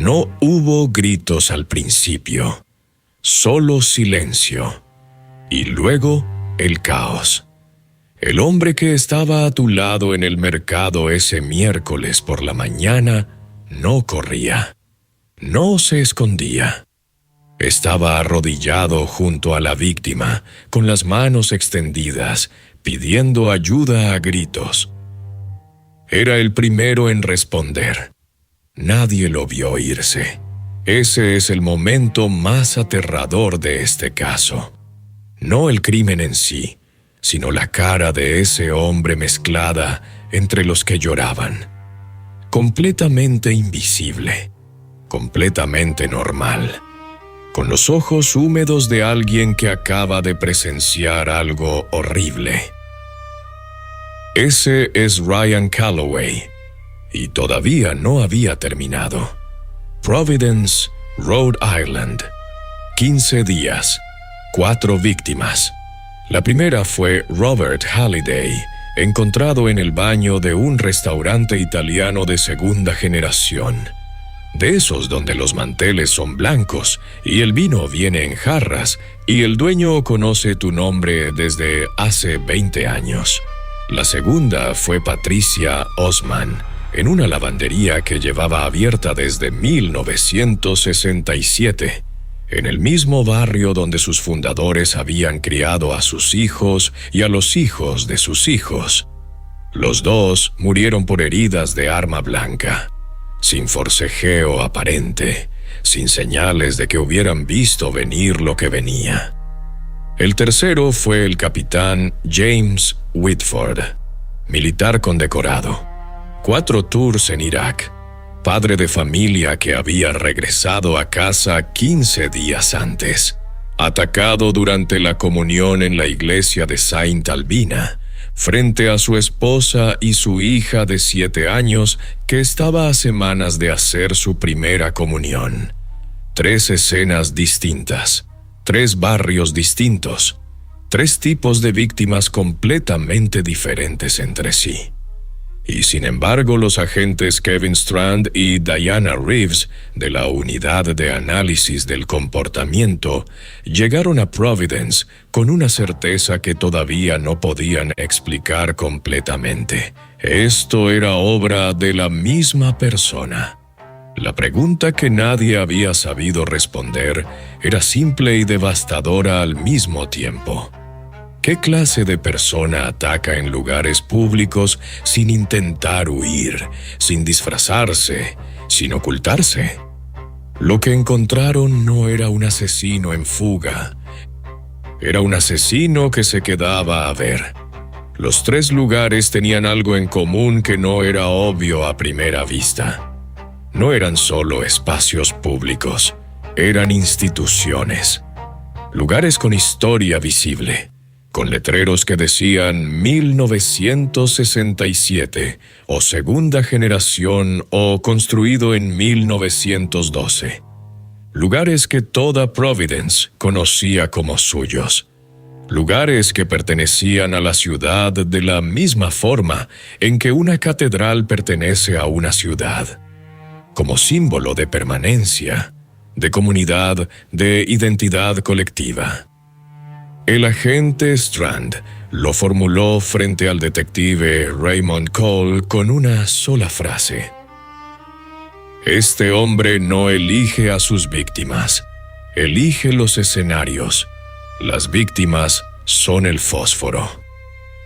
No hubo gritos al principio, solo silencio, y luego el caos. El hombre que estaba a tu lado en el mercado ese miércoles por la mañana no corría, no se escondía. Estaba arrodillado junto a la víctima, con las manos extendidas, pidiendo ayuda a gritos. Era el primero en responder. Nadie lo vio irse. Ese es el momento más aterrador de este caso. No el crimen en sí, sino la cara de ese hombre mezclada entre los que lloraban. Completamente invisible, completamente normal, con los ojos húmedos de alguien que acaba de presenciar algo horrible. Ese es Ryan Calloway, y todavía no había terminado. Providence, Rhode Island. 15 días, 4 víctimas. La primera fue Robert Halliday, encontrado en el baño de un restaurante italiano de segunda generación. De esos donde los manteles son blancos y el vino viene en jarras y el dueño conoce tu nombre desde hace 20 años. La segunda fue Patricia Osman, en una lavandería que llevaba abierta desde 1967. En el mismo barrio donde sus fundadores habían criado a sus hijos y a los hijos de sus hijos. Los dos murieron por heridas de arma blanca, sin forcejeo aparente, sin señales de que hubieran visto venir lo que venía. El tercero fue el capitán James Whitford, militar condecorado, 4 tours en Irak, padre de familia que había regresado a casa 15 días antes, atacado durante la comunión en la iglesia de Saint Albina, frente a su esposa y su hija de 7 años que estaba a semanas de hacer su primera comunión. 3 escenas distintas, 3 barrios distintos, 3 tipos de víctimas completamente diferentes entre sí. Y sin embargo, los agentes Kevin Strand y Diana Reeves, de la Unidad de Análisis del Comportamiento, llegaron a Providence con una certeza que todavía no podían explicar completamente. Esto era obra de la misma persona. La pregunta que nadie había sabido responder era simple y devastadora al mismo tiempo. ¿Qué clase de persona ataca en lugares públicos sin intentar huir, sin disfrazarse, sin ocultarse? Lo que encontraron no era un asesino en fuga. Era un asesino que se quedaba a ver. Los 3 lugares tenían algo en común que no era obvio a primera vista. No eran solo espacios públicos, eran instituciones. Lugares con historia visible, con letreros que decían 1967 o segunda generación o construido en 1912. Lugares que toda Providence conocía como suyos. Lugares que pertenecían a la ciudad de la misma forma en que una catedral pertenece a una ciudad. Como símbolo de permanencia, de comunidad, de identidad colectiva. El agente Strand lo formuló frente al detective Raymond Cole con una sola frase. Este hombre no elige a sus víctimas, elige los escenarios. Las víctimas son el fósforo.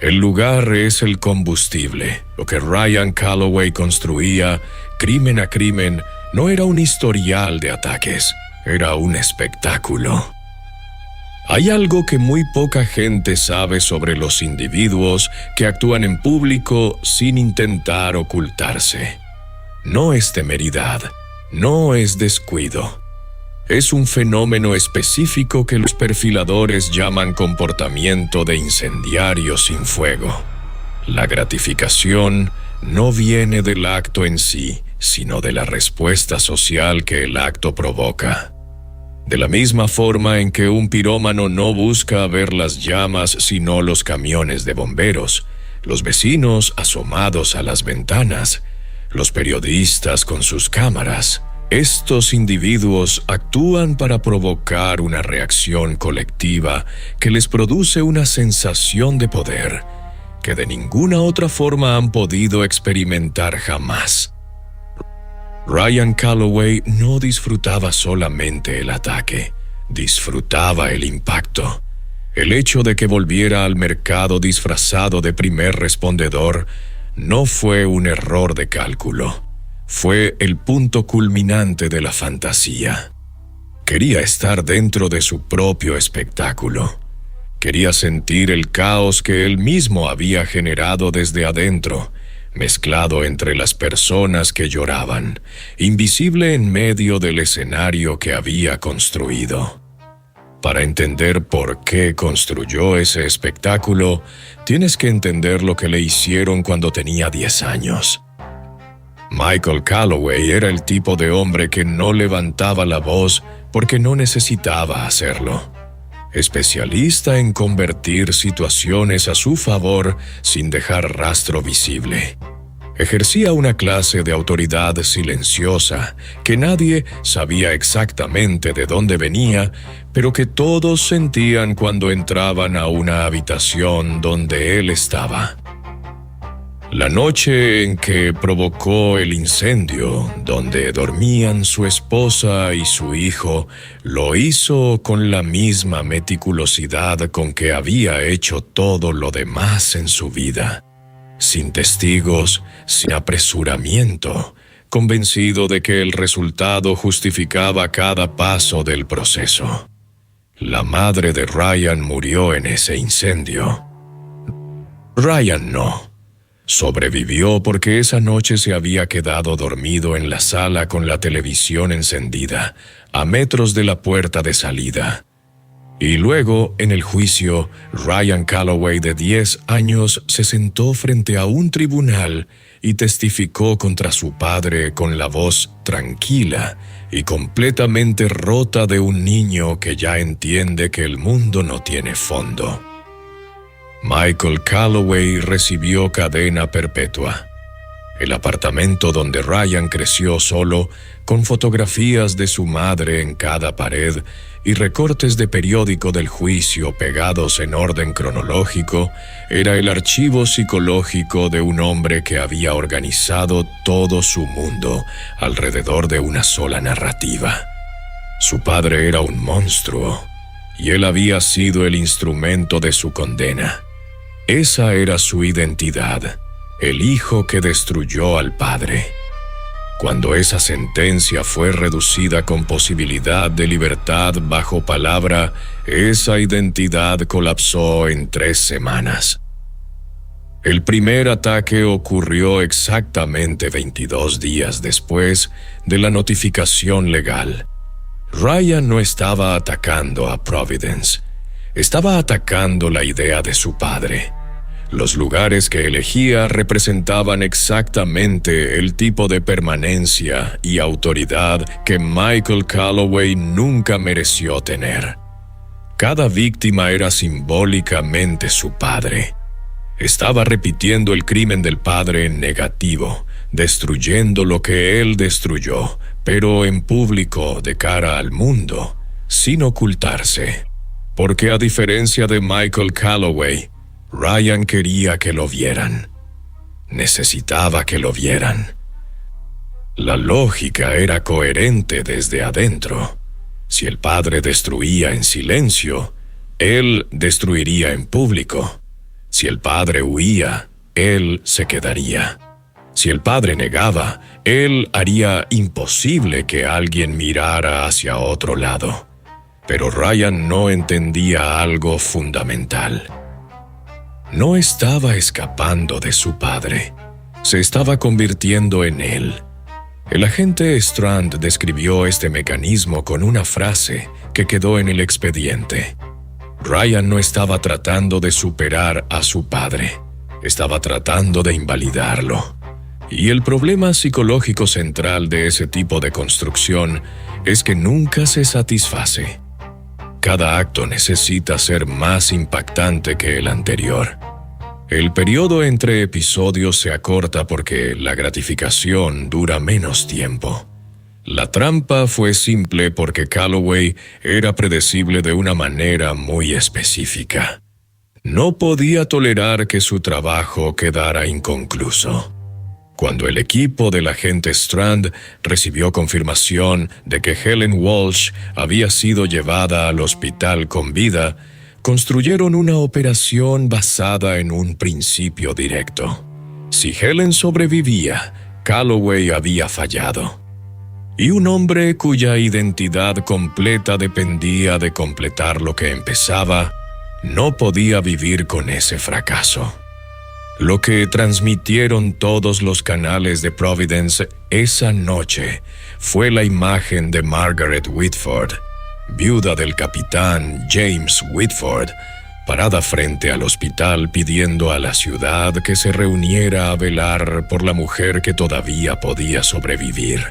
El lugar es el combustible. Lo que Ryan Calloway construía, crimen a crimen, no era un historial de ataques, era un espectáculo. Hay algo que muy poca gente sabe sobre los individuos que actúan en público sin intentar ocultarse. No es temeridad, no es descuido. Es un fenómeno específico que los perfiladores llaman comportamiento de incendiario sin fuego. La gratificación no viene del acto en sí, sino de la respuesta social que el acto provoca. De la misma forma en que un pirómano no busca ver las llamas sino los camiones de bomberos, los vecinos asomados a las ventanas, los periodistas con sus cámaras, Estos individuos actúan para provocar una reacción colectiva que les produce una sensación de poder que de ninguna otra forma han podido experimentar jamás. Ryan Calloway no disfrutaba solamente el ataque, disfrutaba el impacto. El hecho de que volviera al mercado disfrazado de primer respondedor no fue un error de cálculo. Fue el punto culminante de la fantasía. Quería estar dentro de su propio espectáculo. Quería sentir el caos que él mismo había generado desde adentro, mezclado entre las personas que lloraban, invisible en medio del escenario que había construido. Para entender por qué construyó ese espectáculo, tienes que entender lo que le hicieron cuando tenía 10 años. Michael Calloway era el tipo de hombre que no levantaba la voz porque no necesitaba hacerlo. Especialista en convertir situaciones a su favor sin dejar rastro visible. Ejercía una clase de autoridad silenciosa que nadie sabía exactamente de dónde venía, pero que todos sentían cuando entraban a una habitación donde él estaba. La noche en que provocó el incendio, donde dormían su esposa y su hijo, lo hizo con la misma meticulosidad con que había hecho todo lo demás en su vida. Sin testigos, sin apresuramiento, convencido de que el resultado justificaba cada paso del proceso. La madre de Ryan murió en ese incendio. Ryan no. Sobrevivió porque esa noche se había quedado dormido en la sala con la televisión encendida, a metros de la puerta de salida. Y luego, en el juicio, Ryan Calloway, de 10 años, se sentó frente a un tribunal y testificó contra su padre con la voz tranquila y completamente rota de un niño que ya entiende que el mundo no tiene fondo. Michael Calloway recibió cadena perpetua. El apartamento donde Ryan creció solo, con fotografías de su madre en cada pared y recortes de periódico del juicio pegados en orden cronológico, era el archivo psicológico de un hombre que había organizado todo su mundo alrededor de una sola narrativa. Su padre era un monstruo, y él había sido el instrumento de su condena. Esa era su identidad, el hijo que destruyó al padre. Cuando esa sentencia fue reducida con posibilidad de libertad bajo palabra, esa identidad colapsó en 3 semanas. El primer ataque ocurrió exactamente 22 días después de la notificación legal. Ryan no estaba atacando a Providence, estaba atacando la idea de su padre. Los lugares que elegía representaban exactamente el tipo de permanencia y autoridad que Michael Calloway nunca mereció tener. Cada víctima era simbólicamente su padre. Estaba repitiendo el crimen del padre en negativo, destruyendo lo que él destruyó, pero en público de cara al mundo, sin ocultarse. Porque a diferencia de Michael Calloway, Ryan quería que lo vieran. Necesitaba que lo vieran. La lógica era coherente desde adentro. Si el padre destruía en silencio, él destruiría en público. Si el padre huía, él se quedaría. Si el padre negaba, él haría imposible que alguien mirara hacia otro lado. Pero Ryan no entendía algo fundamental. No estaba escapando de su padre. Se estaba convirtiendo en él. El agente Strand describió este mecanismo con una frase que quedó en el expediente. Ryan no estaba tratando de superar a su padre. Estaba tratando de invalidarlo. Y el problema psicológico central de ese tipo de construcción es que nunca se satisface. Cada acto necesita ser más impactante que el anterior. El periodo entre episodios se acorta porque la gratificación dura menos tiempo. La trampa fue simple porque Calloway era predecible de una manera muy específica. No podía tolerar que su trabajo quedara inconcluso. Cuando el equipo del agente Strand recibió confirmación de que Helen Walsh había sido llevada al hospital con vida, construyeron una operación basada en un principio directo. Si Helen sobrevivía, Calloway había fallado. Y un hombre cuya identidad completa dependía de completar lo que empezaba, no podía vivir con ese fracaso. Lo que transmitieron todos los canales de Providence esa noche fue la imagen de Margaret Whitford, viuda del capitán James Whitford, parada frente al hospital pidiendo a la ciudad que se reuniera a velar por la mujer que todavía podía sobrevivir.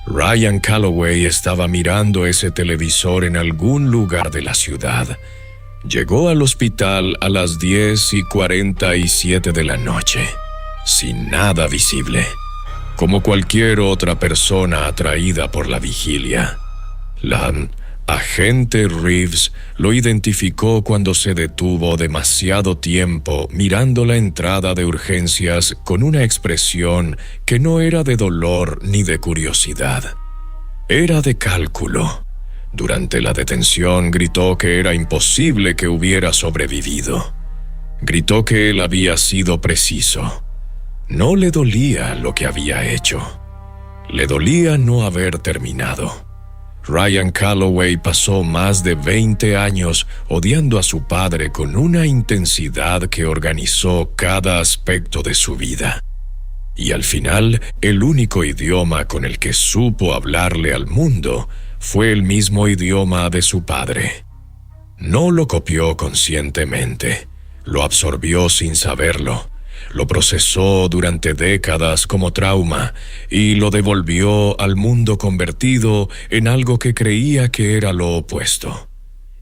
Ryan Calloway estaba mirando ese televisor en algún lugar de la ciudad. Llegó al hospital a las 10:47 de la noche, sin nada visible, como cualquier otra persona atraída por la vigilia. La agente Reeves lo identificó cuando se detuvo demasiado tiempo mirando la entrada de urgencias con una expresión que no era de dolor ni de curiosidad. Era de cálculo. Durante la detención gritó que era imposible que hubiera sobrevivido. Gritó que él había sido preciso. No le dolía lo que había hecho. Le dolía no haber terminado. Ryan Calloway pasó más de 20 años odiando a su padre con una intensidad que organizó cada aspecto de su vida. Y al final, el único idioma con el que supo hablarle al mundo fue el mismo idioma de su padre. No lo copió conscientemente, lo absorbió sin saberlo, lo procesó durante décadas como trauma y lo devolvió al mundo convertido en algo que creía que era lo opuesto,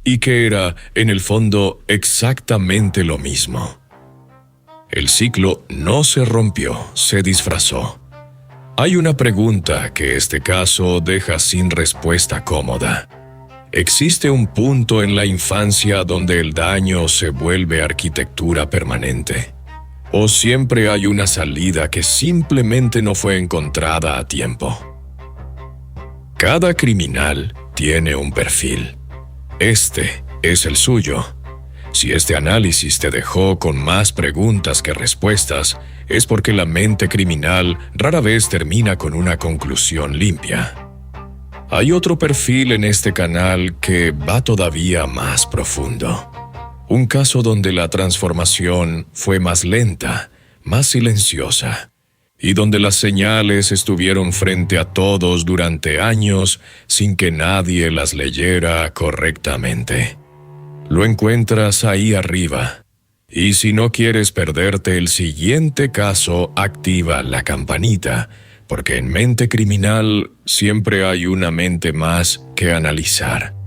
y que era, en el fondo, exactamente lo mismo. El ciclo no se rompió, se disfrazó. Hay una pregunta que este caso deja sin respuesta cómoda. ¿Existe un punto en la infancia donde el daño se vuelve arquitectura permanente? ¿O siempre hay una salida que simplemente no fue encontrada a tiempo? Cada criminal tiene un perfil. Este es el suyo. Si este análisis te dejó con más preguntas que respuestas, es porque la mente criminal rara vez termina con una conclusión limpia. Hay otro perfil en este canal que va todavía más profundo. Un caso donde la transformación fue más lenta, más silenciosa, y donde las señales estuvieron frente a todos durante años sin que nadie las leyera correctamente. Lo encuentras ahí arriba. Y si no quieres perderte el siguiente caso, activa la campanita, porque en Mente Criminal siempre hay una mente más que analizar.